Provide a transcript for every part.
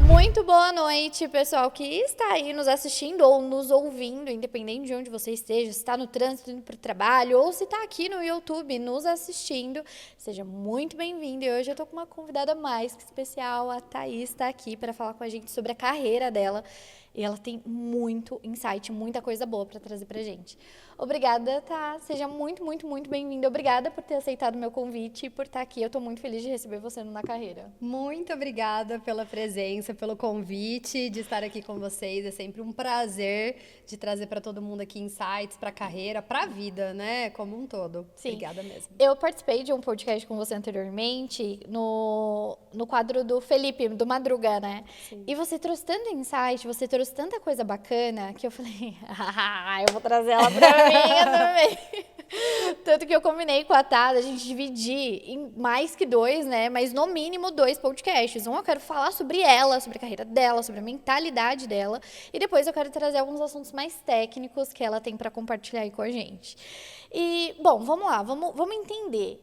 Muito boa noite, pessoal que está aí nos assistindo ou nos ouvindo, independente de onde você esteja, se está no trânsito, indo para o trabalho, ou se está aqui no YouTube nos assistindo. Seja muito bem-vindo. E hoje eu estou com uma convidada mais que especial. A Thaís está aqui para falar com a gente sobre a carreira dela. E ela tem muito insight, muita coisa boa para trazer para gente. Obrigada, tá? Seja muito, muito, muito bem-vinda. Obrigada por ter aceitado o meu convite e por estar aqui. Eu estou muito feliz de receber você no Na Carreira. Muito obrigada pela presença, pelo convite de estar aqui com vocês. É sempre um prazer de trazer para todo mundo aqui insights para a carreira, para a vida, né, como um todo. Sim. Obrigada mesmo. Eu participei de um podcast com você anteriormente, no quadro do Felipe, do Madruga, né? Sim. E você trouxe tanto insight, você trouxe tanta coisa bacana, que eu falei, eu vou trazer ela pra mim também. Tanto que eu combinei com a Tada, a gente dividir em mais que 2, né? Mas no mínimo 2 podcasts. Um eu quero falar sobre ela, sobre a carreira dela, sobre a mentalidade dela. E depois eu quero trazer alguns assuntos mais técnicos que ela tem para compartilhar aí com a gente. E, bom, vamos lá, vamos entender.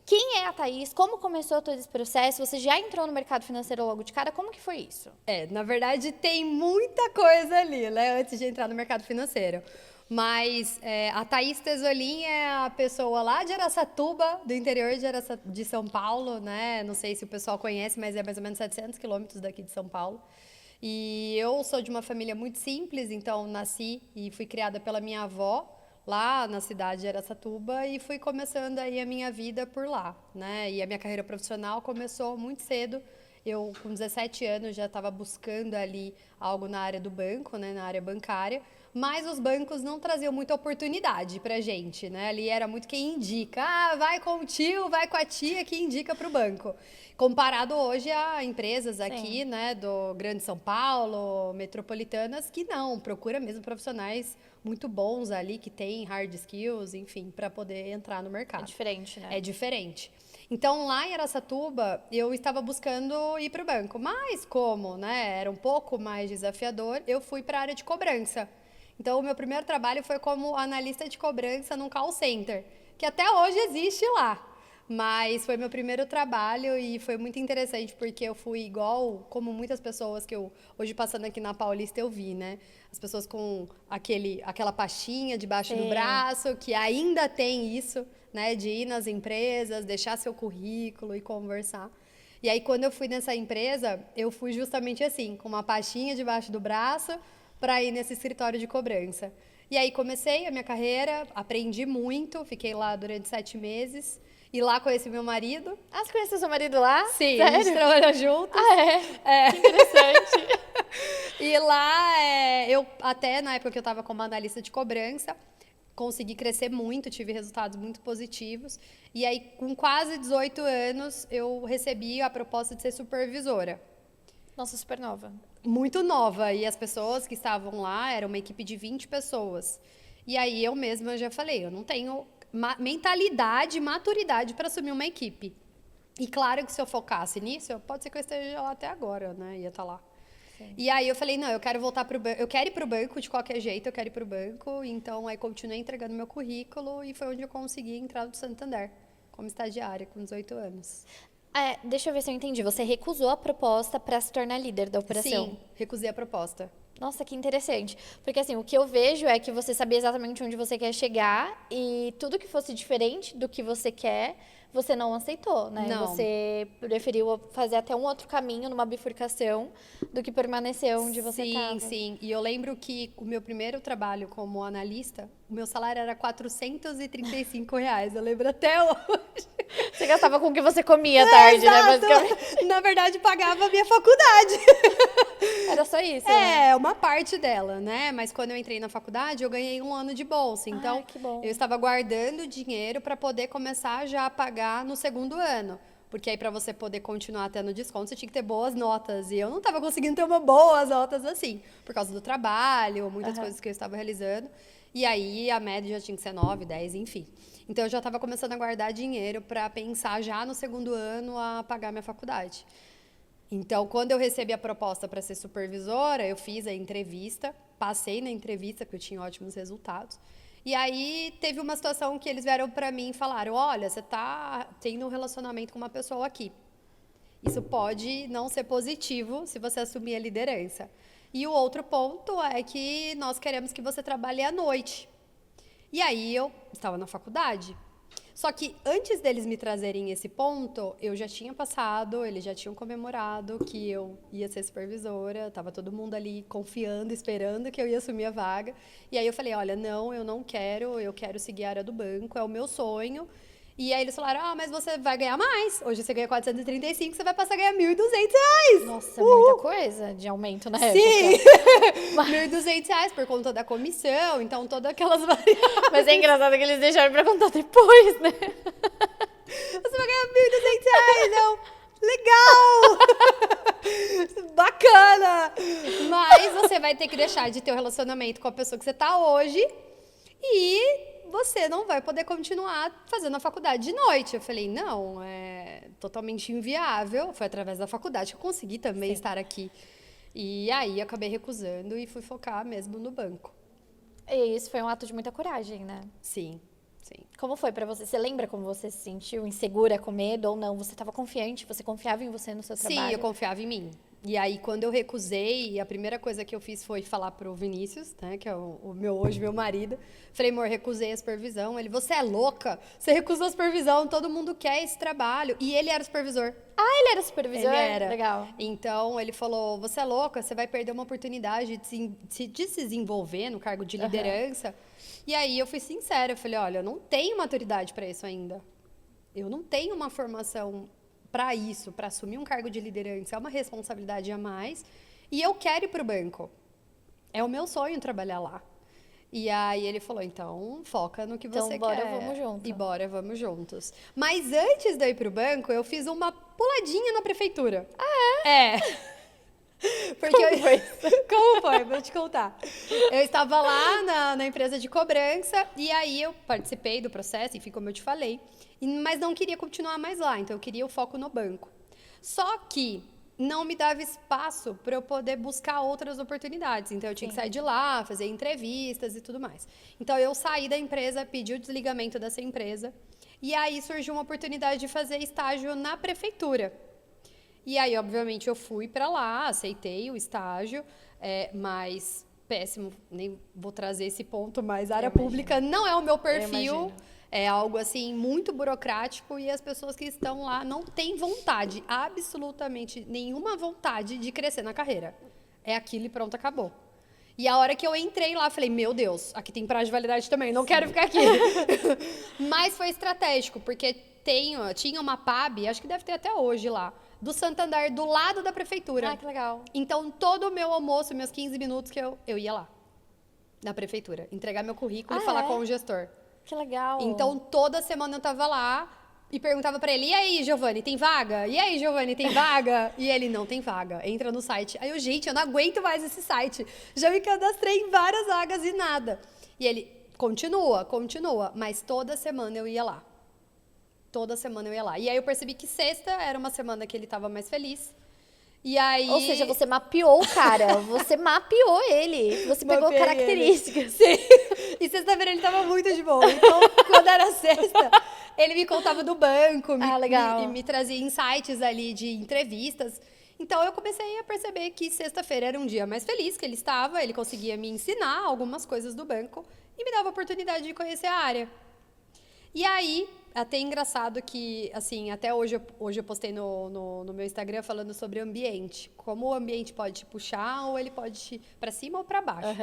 Quem é a Thaís? Como começou todo esse processo? Você já entrou no mercado financeiro logo de cara? Como que foi isso? Na verdade, tem muita coisa ali, né, antes de entrar no mercado financeiro. Mas a Thaís Tesolin é a pessoa lá de Araçatuba, do interior de São Paulo, né? Não sei se o pessoal conhece, mas é mais ou menos 700 quilômetros daqui de São Paulo. E eu sou de uma família muito simples, então nasci e fui criada pela minha avó, lá na cidade de Araçatuba, e fui começando aí a minha vida por lá, né? E a minha carreira profissional começou muito cedo. Eu, com 17 anos, já estava buscando ali algo na área do banco, né, na área bancária, mas os bancos não traziam muita oportunidade pra gente, né? Ali era muito quem indica. Ah, vai com o tio, vai com a tia que indica pro banco. Comparado hoje a empresas aqui, né, do Grande São Paulo, metropolitanas, que não, procura mesmo profissionais muito bons ali, que têm hard skills, enfim, para poder entrar no mercado. É diferente, né? É diferente. Então, lá em Araçatuba, eu estava buscando ir para o banco, mas como, né, era um pouco mais desafiador, eu fui para a área de cobrança. Então, o meu primeiro trabalho foi como analista de cobrança num call center, que até hoje existe lá. Mas foi meu primeiro trabalho e foi muito interessante porque eu fui igual, como muitas pessoas que eu, hoje passando aqui na Paulista, eu vi, né? As pessoas com aquela pastinha debaixo do braço, que ainda tem isso, né? De ir nas empresas, deixar seu currículo e conversar. E aí, quando eu fui nessa empresa, eu fui justamente assim, com uma pastinha debaixo do braço, para ir nesse escritório de cobrança. E aí comecei a minha carreira, aprendi muito, fiquei lá durante 7 meses. E lá conheci meu marido. Ah, você conheceu seu marido lá? Sim, sério? a gente trabalhou juntos. Ah, é? Que interessante. E lá, eu até na época que eu estava como analista de cobrança, consegui crescer muito, tive resultados muito positivos. E aí, com quase 18 anos, eu recebi a proposta de ser supervisora. Nossa, super nova. Muito nova. E as pessoas que estavam lá eram uma equipe de 20 pessoas. E aí, eu mesma já falei, eu não tenho mentalidade, maturidade para assumir uma equipe. E claro que se eu focasse nisso, pode ser que eu esteja lá até agora, né? Ia estar lá. Sim. E aí eu falei, não, eu quero voltar pro banco, eu quero ir pro banco de qualquer jeito, eu quero ir pro banco. Então aí continuei entregando meu currículo e foi onde eu consegui entrar no Santander, como estagiária, com 18 anos. Deixa eu ver se eu entendi. Você recusou a proposta para se tornar líder da operação? Sim, recusei a proposta. Nossa, que interessante. Porque assim, o que eu vejo é que você sabia exatamente onde você quer chegar e tudo que fosse diferente do que você quer, você não aceitou, né? Não. Você preferiu fazer até um outro caminho numa bifurcação do que permanecer onde você estava. Sim. E eu lembro que o meu primeiro trabalho como analista, o meu salário era R$ 435. Eu lembro até hoje. Você gastava com o que você comia à tarde, né? Basicamente. Na verdade, pagava a minha faculdade. Era só isso, né? Uma parte dela, né? Mas quando eu entrei na faculdade, eu ganhei 1 ano de bolsa. Então, que bom. eu estava guardando dinheiro para poder começar já a pagar no segundo ano. Porque aí, para você poder continuar tendo desconto, você tinha que ter boas notas. E eu não estava conseguindo ter uma boas notas assim, por causa do trabalho, muitas coisas que eu estava realizando. E aí, a média já tinha que ser 9, 10, enfim. Então, eu já estava começando a guardar dinheiro para pensar já no segundo ano a pagar minha faculdade. Então, quando eu recebi a proposta para ser supervisora, eu fiz a entrevista, passei na entrevista, porque eu tinha ótimos resultados. E aí, teve uma situação que eles vieram para mim e falaram, olha, você está tendo um relacionamento com uma pessoa aqui. Isso pode não ser positivo se você assumir a liderança. E o outro ponto é que nós queremos que você trabalhe à noite. E aí eu estava na faculdade. Só que antes deles me trazerem esse ponto, eu já tinha passado, eles já tinham comemorado que eu ia ser supervisora, tava todo mundo ali confiando, esperando que eu ia assumir a vaga. E aí eu falei, olha, não, eu não quero, eu quero seguir a área do banco, é o meu sonho. E aí eles falaram, mas você vai ganhar mais. Hoje você ganha 435, você vai passar a ganhar R$ 1.200. Nossa, muita coisa de aumento na época. Sim! R$ 1.200 por conta da comissão, então todas aquelas variáveis. Mas é engraçado que eles deixaram pra contar depois, né? Você vai ganhar R$ 1.200, não. Legal! Bacana! Mas você vai ter que deixar de ter o relacionamento com a pessoa que você tá hoje e você não vai poder continuar fazendo a faculdade de noite. Eu falei, não, é totalmente inviável. Foi através da faculdade que eu consegui também estar aqui. E aí eu acabei recusando e fui focar mesmo no banco. E isso foi um ato de muita coragem, né? Sim, sim. Como foi pra você? Você lembra como você se sentiu? Insegura, com medo ou não? Você estava confiante? Você confiava em você no seu trabalho? Sim, eu confiava em mim. E aí, quando eu recusei, a primeira coisa que eu fiz foi falar pro Vinícius, né, que é hoje meu marido. Falei, amor, recusei a supervisão. Ele, você é louca? Você recusou a supervisão, todo mundo quer esse trabalho. E ele era supervisor. Ah, ele era supervisor? Ele era. Legal. Então, ele falou, você é louca? Você vai perder uma oportunidade de se desenvolver no cargo de liderança. E aí, eu fui sincera. Eu falei, olha, eu não tenho maturidade para isso ainda. Eu não tenho uma formação para isso, para assumir um cargo de liderança, é uma responsabilidade a mais. E eu quero ir para o banco. É o meu sonho trabalhar lá. E aí ele falou, então foca no que você quer. Então, bora, vamos junto. E bora, vamos juntos. Mas antes de eu ir para o banco, eu fiz uma puladinha na prefeitura. Ah, é? É. Porque Como foi? Como foi? Vou te contar. Eu estava lá na empresa de cobrança e aí eu participei do processo, enfim, como eu te falei, mas não queria continuar mais lá, então eu queria o foco no banco. Só que não me dava espaço para eu poder buscar outras oportunidades. Então eu tinha que sair de lá, fazer entrevistas e tudo mais. Então eu saí da empresa, pedi o desligamento dessa empresa e aí surgiu uma oportunidade de fazer estágio na prefeitura. E aí, obviamente, eu fui para lá, aceitei o estágio, mas péssimo, nem vou trazer esse ponto, mas a área pública não é o meu perfil, é algo assim muito burocrático e as pessoas que estão lá não têm vontade, absolutamente nenhuma vontade de crescer na carreira. É aquilo e pronto, acabou. E a hora que eu entrei lá, falei, meu Deus, aqui tem prazo de validade também, não quero ficar aqui. Mas foi estratégico, porque tinha uma PAB, acho que deve ter até hoje lá, do Santander, do lado da prefeitura. Ah, que legal. Então, todo o meu almoço, meus 15 minutos que eu ia lá, na prefeitura, entregar meu currículo e falar com o gestor. Que legal. Então, toda semana eu tava lá e perguntava pra ele, e aí, Giovanni, tem vaga? E aí, Giovanni, tem vaga? E ele, não tem vaga, entra no site. Aí eu, gente, eu não aguento mais esse site. Já me cadastrei em várias vagas e nada. E ele, continua, mas toda semana eu ia lá. Toda semana eu ia lá. E aí eu percebi que sexta era uma semana que ele estava mais feliz. E aí... Ou seja, você mapeou o cara. Você mapeou ele. Você pegou Mapeei características. Sim. E sexta-feira ele estava muito de boa. Então, quando era sexta, ele me contava do banco. Legal. Me trazia insights ali de entrevistas. Então, eu comecei a perceber que sexta-feira era um dia mais feliz que ele estava. Ele conseguia me ensinar algumas coisas do banco e me dava a oportunidade de conhecer a área. E aí, até engraçado que, assim, até hoje eu postei no meu Instagram falando sobre o ambiente. Como o ambiente pode te puxar ou ele pode te para cima ou para baixo.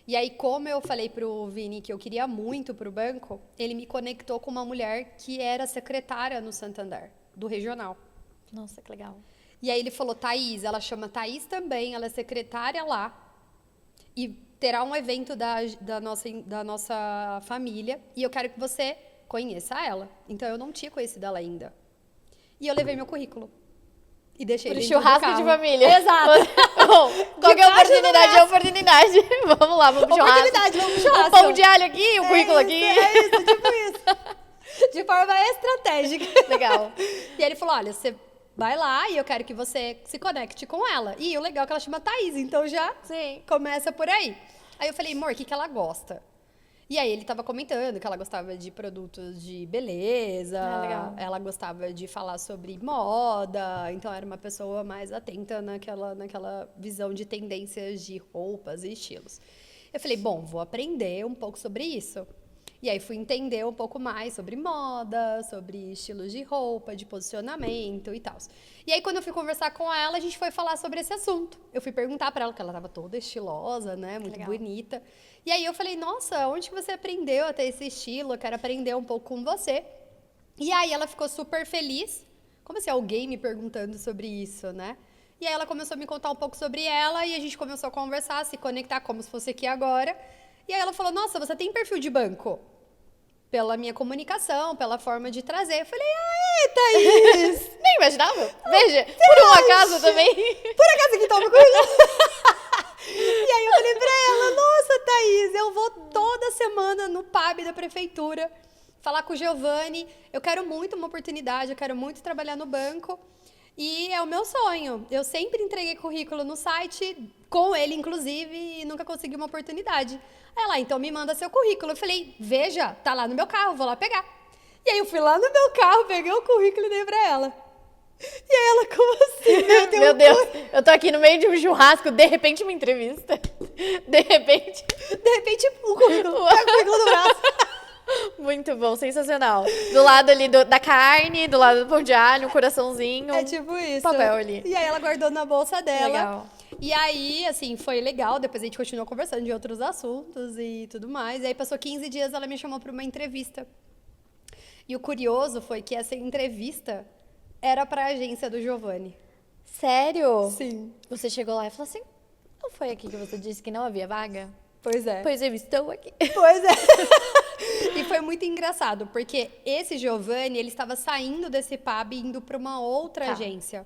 E aí, como eu falei pro Vini que eu queria muito pro banco, ele me conectou com uma mulher que era secretária no Santander, do regional. Nossa, que legal. E aí ele falou, Thaís, ela chama Thaís também, ela é secretária lá. E terá um evento da nossa família e eu quero que você conheça ela. Então, eu não tinha conhecido ela ainda. E eu levei meu currículo. E deixei Pro dentro do churrasco carro. de família. Exato. Qual que é a oportunidade? É a oportunidade. Vamos lá, vamos pro churrasco. Oportunidade, vamos pro churrasco. O pão de alho aqui, o currículo aqui. É isso, tipo isso. De forma estratégica. Legal. E ele falou, olha, você vai lá e eu quero que você se conecte com ela. E o legal é que ela chama Thaís, então já começa por aí. Aí eu falei, amor, o que ela gosta? E aí ele tava comentando que ela gostava de produtos de beleza, Legal. ela gostava de falar sobre moda, então era uma pessoa mais atenta naquela visão de tendências de roupas e estilos. Eu falei, bom, vou aprender um pouco sobre isso. E aí fui entender um pouco mais sobre moda, sobre estilos de roupa, de posicionamento e tal. E aí quando eu fui conversar com ela, a gente foi falar sobre esse assunto. Eu fui perguntar pra ela, que ela tava toda estilosa, né, muito legal. bonita. E aí eu falei, nossa, onde que você aprendeu a ter esse estilo? Eu quero aprender um pouco com você. E aí ela ficou super feliz. Como assim, alguém me perguntando sobre isso, né? E aí ela começou a me contar um pouco sobre ela e a gente começou a conversar, a se conectar como se fosse aqui agora. E aí ela falou, nossa, você tem perfil de banco? Pela minha comunicação, pela forma de trazer. Eu falei, aê, Thaís! Nem imaginava. Veja, por um acaso também. Por acaso que toma comigo? E aí eu falei pra ela, nossa, Thaís, eu vou toda semana no pub da prefeitura falar com o Giovanni. Eu quero muito uma oportunidade, eu quero muito trabalhar no banco. E é o meu sonho. Eu sempre entreguei currículo no site, com ele, inclusive, e nunca consegui uma oportunidade. Aí ela, então me manda seu currículo. Eu falei, veja, tá lá no meu carro, vou lá pegar. E aí eu fui lá no meu carro, peguei o currículo e dei pra ela. E aí ela, como assim? Meu Deus, eu tô aqui no meio de um churrasco, de repente uma entrevista. De repente. um currículo. Pega o currículo do braço. Muito bom, sensacional. Do lado ali da carne, do lado do pão de alho, um coraçãozinho. É tipo isso. Papel ali. E aí ela guardou na bolsa dela. Legal. E aí, assim, foi legal. Depois a gente continuou conversando de outros assuntos e tudo mais. E aí passou 15 dias, ela me chamou para uma entrevista. E o curioso foi que essa entrevista era para a agência do Giovanni. Sério? Sim. Você chegou lá e falou assim, não foi aqui que você disse que não havia vaga? Pois é. Pois eu estou aqui. Pois é. E foi muito engraçado, porque esse Giovanni, ele estava saindo desse pub e indo para uma outra agência.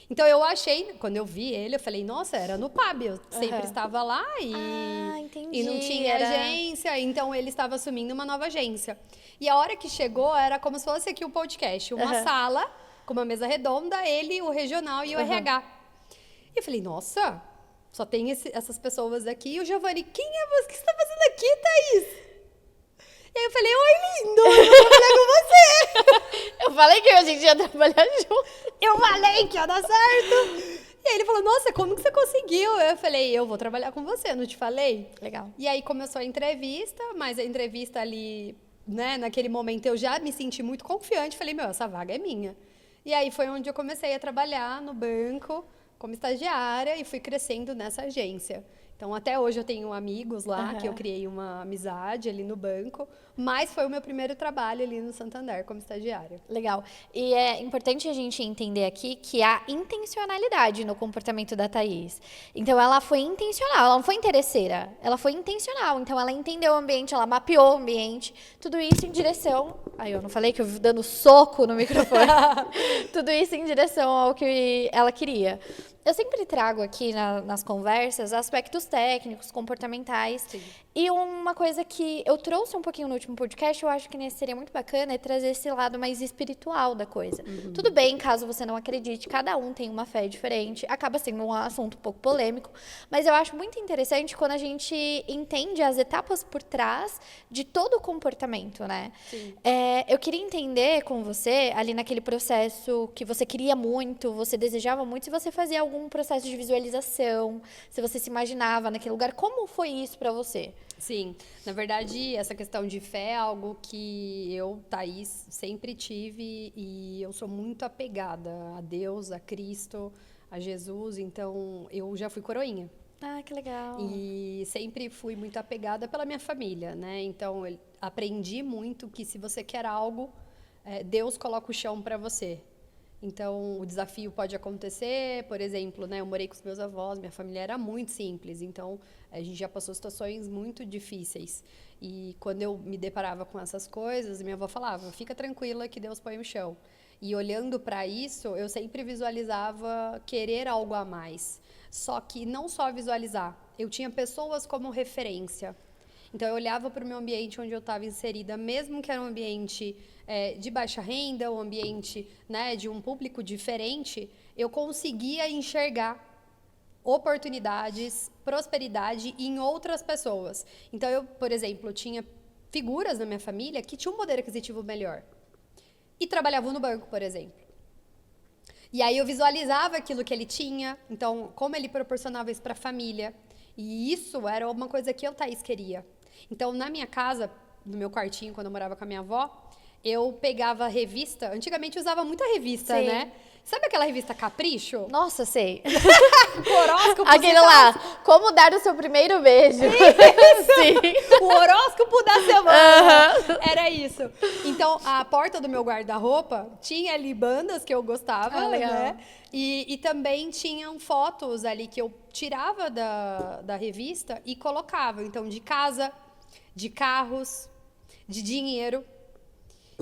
Então eu achei, quando eu vi ele, eu falei, nossa, era no pub, eu sempre estava lá Entendi. e não tinha agência, então ele estava assumindo uma nova agência. E a hora que chegou, era como se fosse aqui um podcast, uma sala com uma mesa redonda, ele, o regional e o RH. E eu falei, nossa, só tem essas pessoas aqui. E o Giovanni, quem é você? O que você está fazendo aqui, Thaís? E aí eu falei, oi, lindo, eu vou trabalhar com você. Eu falei que a gente ia trabalhar junto. Eu falei que ia dar certo. E aí ele falou, nossa, como que você conseguiu? Eu falei, eu vou trabalhar com você, não te falei? Legal. E aí começou a entrevista, mas a entrevista ali, né, naquele momento eu já me senti muito confiante. Falei, meu, essa vaga é minha. E aí foi onde eu comecei a trabalhar no banco como estagiária e fui crescendo nessa agência. Então, até hoje eu tenho amigos lá, que eu criei uma amizade ali no banco, mas foi o meu primeiro trabalho ali no Santander como estagiária. Legal. E é importante a gente entender aqui que há intencionalidade no comportamento da Thaís. Então, ela foi intencional, ela não foi interesseira, ela foi intencional. Então, ela entendeu o ambiente, ela mapeou o ambiente, tudo isso em direção... Aí, eu não falei que eu vivo dando soco no microfone. Tudo isso em direção ao que ela queria. Eu sempre trago aqui nas conversas aspectos técnicos, comportamentais. Sim. E uma coisa que eu trouxe um pouquinho no último podcast, eu acho que nesse seria muito bacana, é trazer esse lado mais espiritual da coisa. Tudo bem, caso você não acredite, cada um tem uma fé diferente, acaba sendo um assunto um pouco polêmico, mas eu acho muito interessante quando a gente entende as etapas por trás de todo o comportamento, né? Sim. Eu queria entender com você, ali naquele processo que você queria muito, você desejava muito, se você fazia algum processo de visualização, se você se imaginava naquele lugar, como foi isso para você? Sim, na verdade, essa questão de fé é algo que eu, Thaís, sempre tive e eu sou muito apegada a Deus, a Cristo, a Jesus, então eu já fui coroinha. Ah, que legal. E sempre fui muito apegada pela minha família, né? Então, eu aprendi muito que se você quer algo, Deus coloca o chão para você. Então, o desafio pode acontecer, por exemplo, né? Eu morei com os meus avós, minha família era muito simples, então a gente já passou situações muito difíceis. E quando eu me deparava com essas coisas, minha avó falava, fica tranquila que Deus põe o chão. E olhando para isso, eu sempre visualizava querer algo a mais. Só que não só visualizar, eu tinha pessoas como referência. Então, eu olhava para o meu ambiente onde eu estava inserida, mesmo que era um ambiente de baixa renda, um ambiente, né, de um público diferente, eu conseguia enxergar oportunidades, prosperidade em outras pessoas. Então, eu, por exemplo, tinha figuras na minha família que tinham um poder aquisitivo melhor. E trabalhavam no banco, por exemplo. E aí eu visualizava aquilo que ele tinha, então, como ele proporcionava isso para a família. E isso era uma coisa que eu, Thaís, queria. Então, na minha casa, no meu quartinho, quando eu morava com a minha avó, eu pegava revista. Antigamente eu usava muita revista, Sim. né? Sabe aquela revista Capricho? Nossa, sei. O horóscopo. Aquele lá, como dar o seu primeiro beijo. Sim. O horóscopo da semana. Era isso. Então, a porta do meu guarda-roupa tinha ali bandas que eu gostava, Legal. né? E também tinham fotos ali que eu tirava da revista e colocava. Então, de casa, de carros, de dinheiro.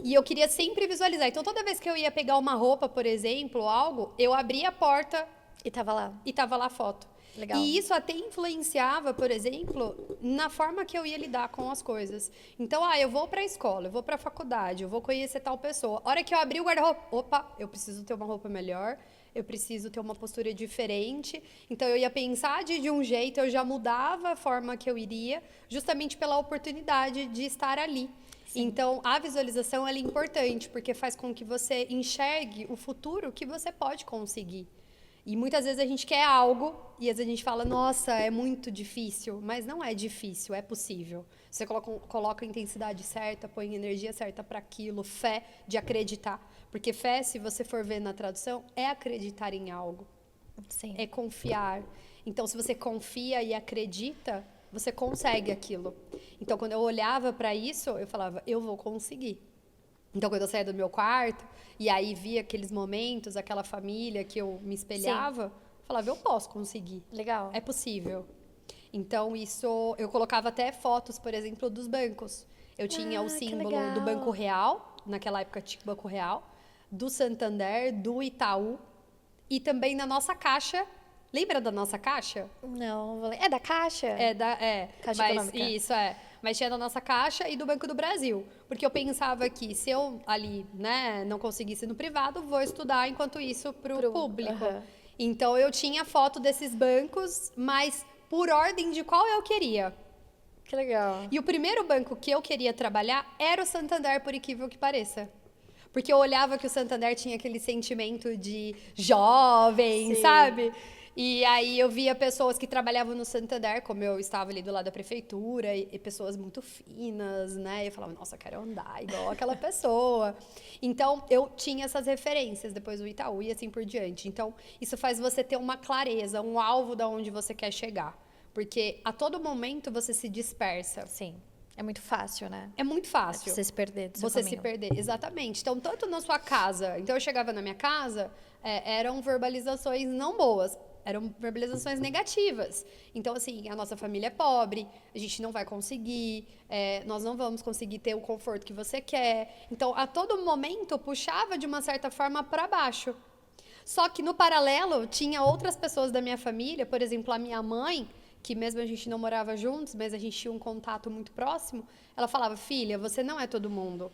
E eu queria sempre visualizar. Então, toda vez que eu ia pegar uma roupa, por exemplo, ou algo, eu abria a porta E tava lá. e tava lá a foto. Legal. E isso até influenciava, por exemplo, na forma que eu ia lidar com as coisas. Então, eu vou pra escola, eu vou pra faculdade, eu vou conhecer tal pessoa. A hora que eu abri o guarda-roupa, opa, eu preciso ter uma roupa melhor, eu preciso ter uma postura diferente. Então, eu ia pensar de um jeito, eu já mudava a forma que eu iria, justamente pela oportunidade de estar ali. Então, a visualização ela é importante, porque faz com que você enxergue o futuro que você pode conseguir. E muitas vezes a gente quer algo e às vezes a gente fala, nossa, é muito difícil. Mas não é difícil, é possível. Você coloca a intensidade certa, põe a energia certa para aquilo, fé de acreditar. Porque fé, se você for ver na tradução, é acreditar em algo. Sim. É confiar. Então, se você confia e acredita, você consegue aquilo. Então, quando eu olhava para isso, eu falava, eu vou conseguir. Então, quando eu saía do meu quarto, e aí via aqueles momentos, aquela família que eu me espelhava, eu falava, eu posso conseguir. Legal. É possível. Então, isso... Eu colocava até fotos, por exemplo, dos bancos. Eu tinha o que símbolo legal. do Banco Real, naquela época tinha o Banco Real, do Santander, do Itaú, e também na nossa caixa. Lembra da nossa caixa? Não, vou é da Caixa? Mas Caixa Econômica. isso mas tinha da nossa Caixa e do Banco do Brasil, porque eu pensava que se eu ali, né, não conseguisse no privado, vou estudar enquanto isso pro público. aham. Então eu tinha foto desses bancos, mas por ordem de qual eu queria. Que legal. E o primeiro banco que eu queria trabalhar era o Santander, por incrível que pareça. Porque eu olhava que o Santander tinha aquele sentimento de jovem, Sim. sabe? E aí eu via pessoas que trabalhavam no Santander, como eu estava ali do lado da prefeitura, e pessoas muito finas, né? E eu falava, nossa, eu quero andar igual aquela pessoa. Então, eu tinha essas referências depois do Itaú e assim por diante. Então, isso faz você ter uma clareza, um alvo de onde você quer chegar. Porque a todo momento você se dispersa. Sim. É muito fácil, né? É muito fácil. Você se perder do seu Você se caminho. perder, exatamente. Então, tanto na sua casa... Então, eu chegava na minha casa, eram verbalizações não boas. Eram verbalizações negativas. Então, assim, a nossa família é pobre, a gente não vai conseguir, nós não vamos conseguir ter o conforto que você quer. Então, a todo momento, puxava de uma certa forma para baixo. Só que, no paralelo, tinha outras pessoas da minha família, por exemplo, a minha mãe, que mesmo a gente não morava juntos, mas a gente tinha um contato muito próximo, ela falava, filha, você não é todo mundo.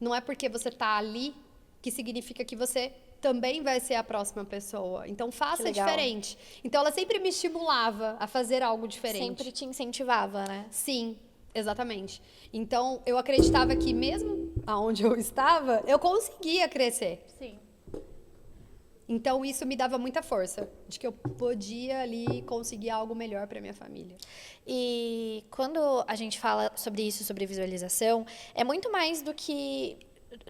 Não é porque você está ali que significa que você também vai ser a próxima pessoa. Então, faça diferente. Então, ela sempre me estimulava a fazer algo diferente. Sempre te incentivava, né? Sim, exatamente. Então, eu acreditava que mesmo aonde eu estava, eu conseguia crescer. Sim. Então, isso me dava muita força, de que eu podia ali conseguir algo melhor para minha família. E quando a gente fala sobre isso, sobre visualização, é muito mais do que...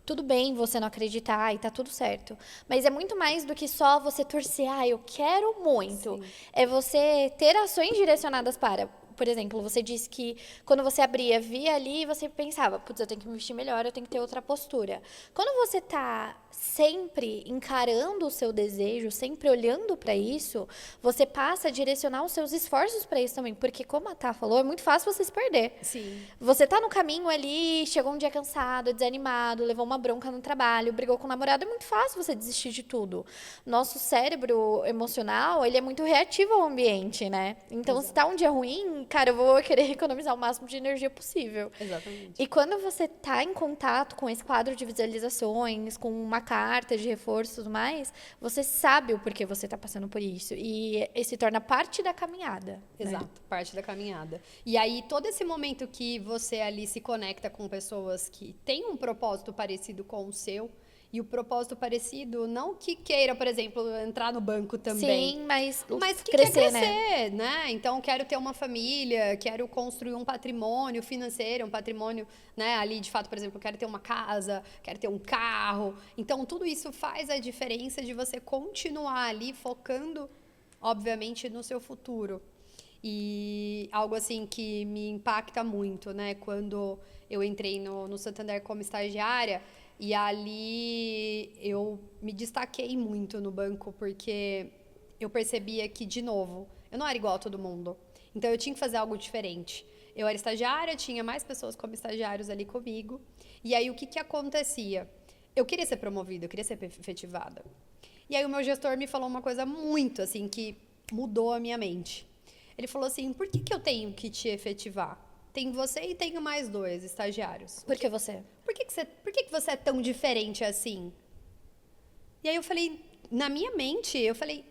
Tudo bem você não acreditar e tá tudo certo. Mas é muito mais do que só você torcer, eu quero muito. Sim. É você ter ações direcionadas para... Por exemplo, você disse que quando você abria, via ali, você pensava, putz, eu tenho que me vestir melhor, eu tenho que ter outra postura. Quando você tá sempre encarando o seu desejo, sempre olhando para isso, você passa a direcionar os seus esforços para isso também. Porque, como a Tá falou, é muito fácil você se perder. Sim. Você tá no caminho ali, chegou um dia cansado, desanimado, levou uma bronca no trabalho, brigou com o namorado, é muito fácil você desistir de tudo. Nosso cérebro emocional, ele é muito reativo ao ambiente, né? Então, se tá um dia ruim, cara, eu vou querer economizar o máximo de energia possível. Exatamente. E quando você tá em contato com esse quadro de visualizações, com uma carta de reforço e tudo mais, você sabe o porquê você tá passando por isso. E se torna parte da caminhada. Né? Exato, parte da caminhada. E aí, todo esse momento que você ali se conecta com pessoas que têm um propósito parecido com o seu, e o propósito parecido, não que queira, por exemplo, entrar no banco também. Sim, mas que crescer, quer crescer, né? Então, quero ter uma família, quero construir um patrimônio financeiro, um patrimônio, né? Ali, de fato, por exemplo, quero ter uma casa, quero ter um carro. Então, tudo isso faz a diferença de você continuar ali focando, obviamente, no seu futuro. E algo assim que me impacta muito, né? Quando eu entrei no Santander como estagiária, e ali eu me destaquei muito no banco, porque eu percebia que, de novo, eu não era igual a todo mundo. Então, eu tinha que fazer algo diferente. Eu era estagiária, tinha mais pessoas como estagiários ali comigo. E aí, o que acontecia? Eu queria ser promovida, eu queria ser efetivada. E aí, o meu gestor me falou uma coisa muito, assim, que mudou a minha mente. Ele falou assim, por que eu tenho que te efetivar? Tem você e tenho mais 2 estagiários. Por que você? Por que você é tão diferente assim? E aí eu falei, na minha mente, eu falei,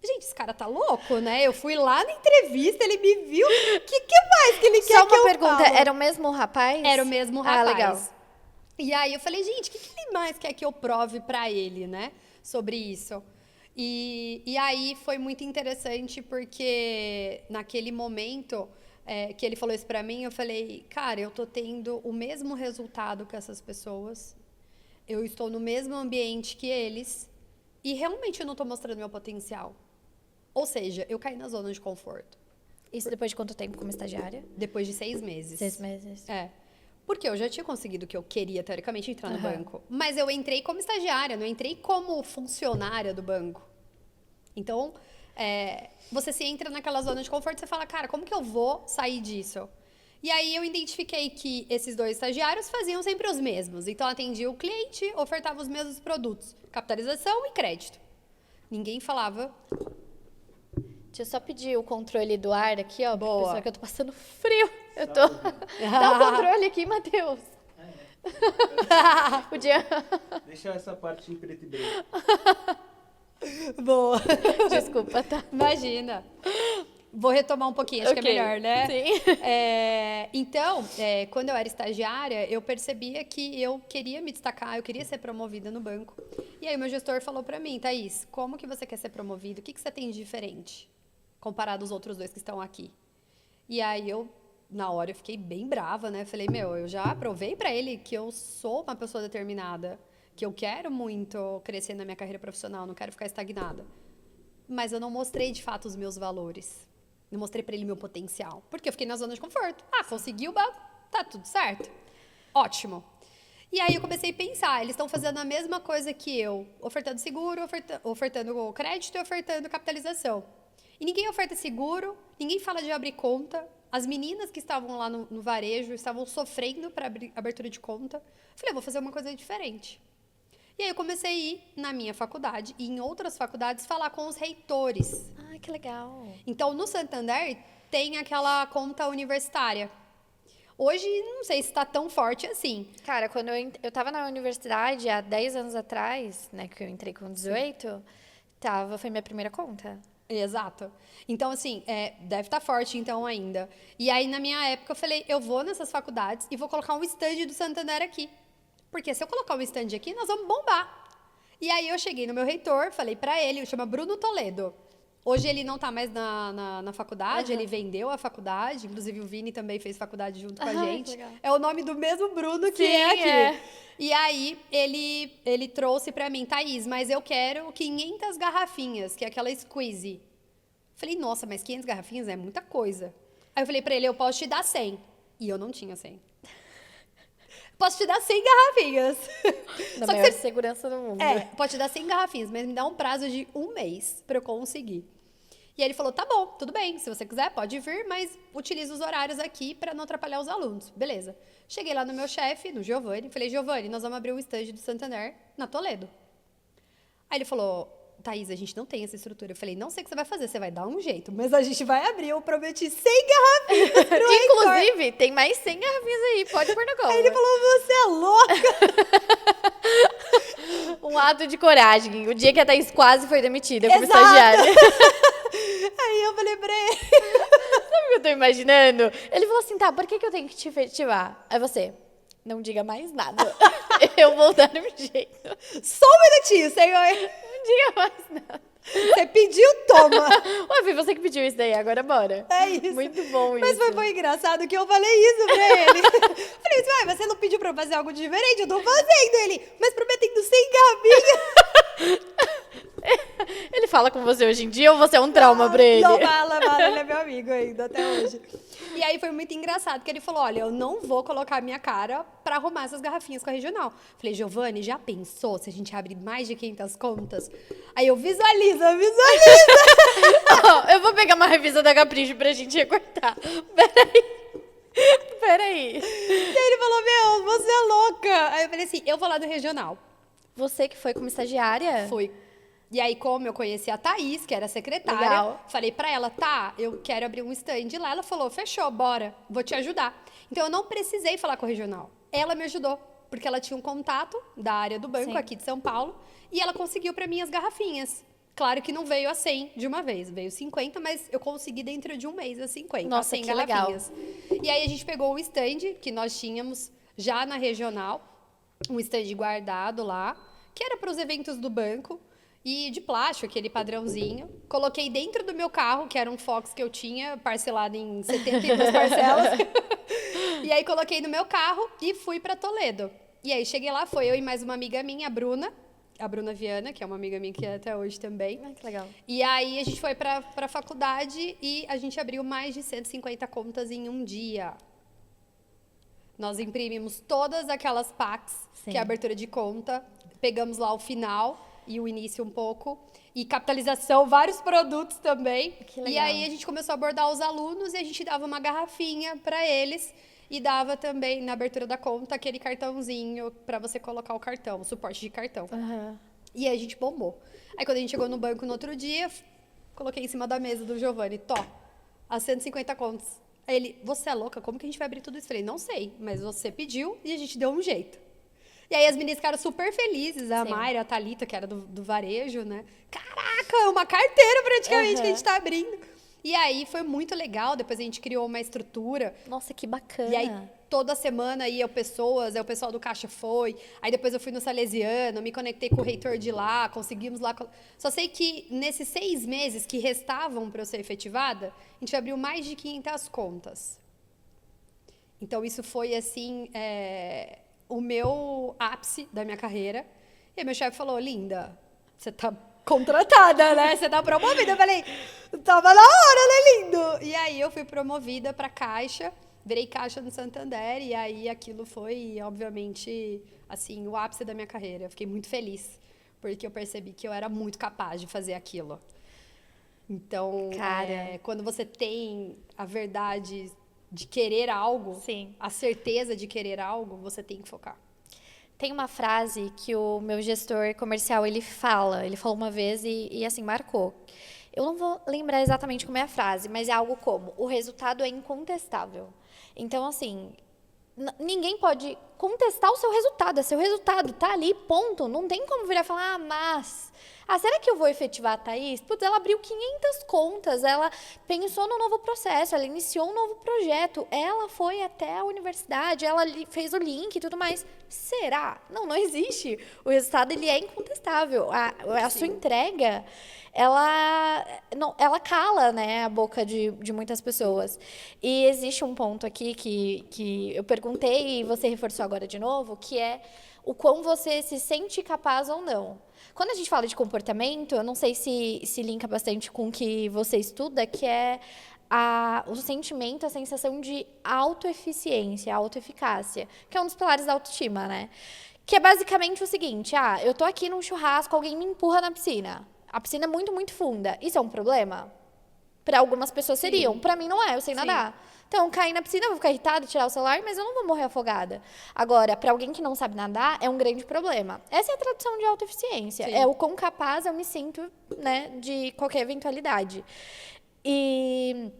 gente, esse cara tá louco, né? Eu fui lá na entrevista, ele me viu. O que mais que ele quer Só que uma eu pergunta, falo? era o mesmo rapaz? Era o mesmo rapaz. Ah, legal. E aí eu falei, gente, o que ele mais quer que eu prove pra ele, né? Sobre isso. E aí foi muito interessante porque naquele momento que ele falou isso pra mim, eu falei, cara, eu tô tendo o mesmo resultado que essas pessoas, eu estou no mesmo ambiente que eles e realmente eu não tô mostrando meu potencial. Ou seja, eu caí na zona de conforto. Isso depois de quanto tempo como estagiária? Depois de 6 meses. 6 meses. Porque eu já tinha conseguido o que eu queria, teoricamente, entrar no banco. Mas eu entrei como estagiária, não entrei como funcionária do banco. Então, você se entra naquela zona de conforto e você fala, cara, como que eu vou sair disso? E aí eu identifiquei que esses 2 estagiários faziam sempre os mesmos. Então, atendia o cliente, ofertava os mesmos produtos. Capitalização e crédito. Ninguém falava... Deixa eu só pedir o controle do ar aqui, ó. Boa. Pessoal, que eu tô passando frio. Eu tô... Dá o controle aqui, Matheus. Podia... Deixa essa parte em preto e branco. Boa. Desculpa, tá? Imagina. Vou retomar um pouquinho, acho que é melhor, né? Sim. Então, quando eu era estagiária, eu percebia que eu queria me destacar, eu queria ser promovida no banco. E aí o meu gestor falou pra mim, Thaís, como que você quer ser promovida? O que você tem de diferente comparado aos outros 2 que estão aqui? E aí na hora, eu fiquei bem brava, né? Falei, eu já provei pra ele que eu sou uma pessoa determinada, que eu quero muito crescer na minha carreira profissional, não quero ficar estagnada. Mas eu não mostrei, de fato, os meus valores. Não mostrei pra ele meu potencial. Porque eu fiquei na zona de conforto. Conseguiu, tá tudo certo. Ótimo. E aí eu comecei a pensar, eles estão fazendo a mesma coisa que eu, ofertando seguro, ofertando crédito e ofertando capitalização. E ninguém oferta seguro, ninguém fala de abrir conta. As meninas que estavam lá no varejo estavam sofrendo para abertura de conta. Falei, vou fazer uma coisa diferente. E aí eu comecei a ir na minha faculdade e em outras faculdades falar com os reitores. Ah, que legal. Então, no Santander, tem aquela conta universitária. Hoje, não sei se está tão forte assim. Cara, quando eu tava na universidade, há 10 anos atrás, né, que eu entrei com 18, foi minha primeira conta. Exato. Então, assim, deve estar forte, então, ainda. E aí, na minha época, eu falei, eu vou nessas faculdades e vou colocar um stand do Santander aqui. Porque se eu colocar um stand aqui, nós vamos bombar. E aí, eu cheguei no meu reitor, falei pra ele, chama Bruno Toledo. Hoje ele não tá mais na faculdade, ele vendeu a faculdade. Inclusive, o Vini também fez faculdade junto com a gente. Legal. É o nome do mesmo Bruno que Sim, é aqui. é. E aí, ele trouxe pra mim, Thaís, mas eu quero 500 garrafinhas, que é aquela squeeze. Falei, nossa, mas 500 garrafinhas é muita coisa. Aí eu falei pra ele, eu posso te dar 100. E eu não tinha 100. Posso te dar 100 garrafinhas. Na Só que maior segurança do mundo. pode te dar 100 garrafinhas, mas me dá um prazo de 1 mês pra eu conseguir. E aí ele falou, tá bom, tudo bem, se você quiser pode vir, mas utiliza os horários aqui pra não atrapalhar os alunos. Beleza. Cheguei lá no meu chefe, no Giovanni, falei, Giovanni, nós vamos abrir um stand do Santander na Toledo. Aí ele falou, Thaís, a gente não tem essa estrutura. Eu falei, não sei o que você vai fazer, você vai dar um jeito, mas a gente vai abrir. Eu prometi 100 garrafinhas pro Heitor. Inclusive, tem mais 100 garrafinhas aí, pode pôr no colo. Aí ele falou, você é louca. Um ato de coragem. O dia que a Thaís quase foi demitida como Exato. estagiária. Aí eu falei pra ele, Sabe o que eu tô imaginando? Ele falou assim, tá, por que eu tenho que te efetivar? Aí você, não diga mais nada. Eu vou dar um jeito. só um minutinho, senhor. Não diga mais nada. Você pediu, toma. Ué, foi você que pediu isso daí, agora bora. É isso. Muito bom Mas isso. foi engraçado que eu falei isso pra ele. Falei assim, ué, você não pediu pra eu fazer algo diferente? Eu tô fazendo. Ele, mas prometendo 100 garrafinhas. Ele fala com você hoje em dia ou você é um trauma pra ele? Não fala, ele é meu amigo ainda até hoje. E aí foi muito engraçado, porque ele falou, olha, eu não vou colocar a minha cara pra arrumar essas garrafinhas com a regional. Falei, Giovanni, já pensou se a gente abrir mais de 500 contas? Aí eu, visualiza. Ó, eu vou pegar uma revista da Capricho pra gente recortar. Peraí. E aí ele falou, meu, você é louca. Aí eu falei assim, eu vou lá do regional. Você que foi como estagiária? Fui. E aí, como eu conheci a Thaís, que era secretária, Legal. falei pra ela, tá, eu quero abrir um stand lá. Ela falou, fechou, bora, vou te ajudar. Então, eu não precisei falar com a regional. Ela me ajudou, porque ela tinha um contato da área do banco Sim. aqui de São Paulo, e ela conseguiu pra mim as garrafinhas. Claro que não veio a 100 de uma vez, veio 50, mas eu consegui dentro de um mês as 50, Nossa, as 100 que legal. garrafinhas. E aí, a gente pegou um stand que nós tínhamos já na regional, um stand guardado lá, que era para os eventos do banco, e de plástico, aquele padrãozinho. Coloquei dentro do meu carro, que era um Fox que eu tinha, parcelado em 72 parcelas. E aí coloquei no meu carro e fui para Toledo. E aí cheguei lá, foi eu e mais uma amiga minha, a Bruna Viana, que é uma amiga minha que é até hoje também. Ai, que legal. E aí a gente foi para a faculdade e a gente abriu mais de 150 contas em um dia. Nós imprimimos todas aquelas packs, Sim. que é a abertura de conta, pegamos lá o final e o início um pouco, e capitalização, vários produtos também. Que legal. E aí a gente começou a abordar os alunos e a gente dava uma garrafinha para eles e dava também na abertura da conta aquele cartãozinho para você colocar o cartão, o suporte de cartão. Aham. E aí a gente bombou. Aí quando a gente chegou no banco no outro dia, coloquei em cima da mesa do Giovanni, as 150 contas. Aí ele, você é louca? Como que a gente vai abrir tudo isso? Eu falei, não sei, mas você pediu e a gente deu um jeito. E aí as meninas ficaram super felizes, a Sim. Mayra, a Thalita, que era do varejo, né? Caraca, é uma carteira praticamente que a gente tá abrindo. E aí foi muito legal, depois a gente criou uma estrutura. Nossa, que bacana. E aí, toda semana iam pessoas, aí o pessoal do Caixa foi. Aí depois eu fui no Salesiano, me conectei com o reitor de lá, conseguimos lá. Só sei que nesses 6 meses que restavam para eu ser efetivada, a gente abriu mais de 500 contas. Então, isso foi, assim, o meu ápice da minha carreira. E aí meu chefe falou, linda, você tá contratada, né? Você tá promovida. Eu falei, tava na hora, né, lindo? E aí eu fui promovida para Caixa, virei Caixa no Santander, e aí aquilo foi, obviamente, assim, o ápice da minha carreira. Eu fiquei muito feliz, porque eu percebi que eu era muito capaz de fazer aquilo. Então, Cara. quando você tem a verdade de querer algo, Sim. a certeza de querer algo, você tem que focar. Tem uma frase que o meu gestor comercial, ele falou uma vez e assim, marcou. Eu não vou lembrar exatamente como é a frase, mas é algo como, o resultado é incontestável. Então, assim, ninguém pode contestar o seu resultado, é seu resultado, tá ali, ponto. Não tem como virar e falar, será que eu vou efetivar a Thaís? Putz, ela abriu 500 contas, ela pensou no novo processo, ela iniciou um novo projeto, ela foi até a universidade, ela fez o link e tudo mais. Será? Não existe. O resultado, ele é incontestável. A sua entrega, ela cala, né, a boca de muitas pessoas. E existe um ponto aqui que eu perguntei e você reforçou agora de novo, que é o quão você se sente capaz ou não. Quando a gente fala de comportamento, eu não sei se linka bastante com o que você estuda, que é o sentimento, a sensação de autoeficiência, autoeficácia, que é um dos pilares da autoestima, né? Que é basicamente o seguinte, eu tô aqui num churrasco, alguém me empurra na piscina. A piscina é muito, muito funda. Isso é um problema? Para algumas pessoas seriam. Para mim não é, eu sei nadar. Então, cair na piscina, eu vou ficar irritada, tirar o celular, mas eu não vou morrer afogada. Agora, para alguém que não sabe nadar, é um grande problema. Essa é a tradução de autoeficiência. Sim. É o quão capaz eu me sinto, né, de qualquer eventualidade. E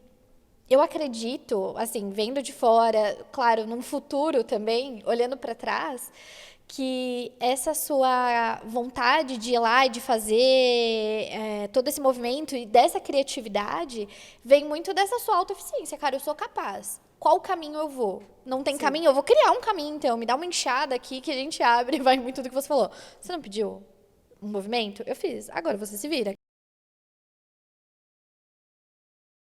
eu acredito, assim, vendo de fora, claro, num futuro também, olhando para trás, que essa sua vontade de ir lá e de fazer todo esse movimento e dessa criatividade vem muito dessa sua autoeficiência. Cara, eu sou capaz. Qual caminho eu vou? Não tem caminho? Eu vou criar um caminho, então. Me dá uma enxada aqui que a gente abre. Vai muito do que você falou. Você não pediu um movimento? Eu fiz. Agora você se vira.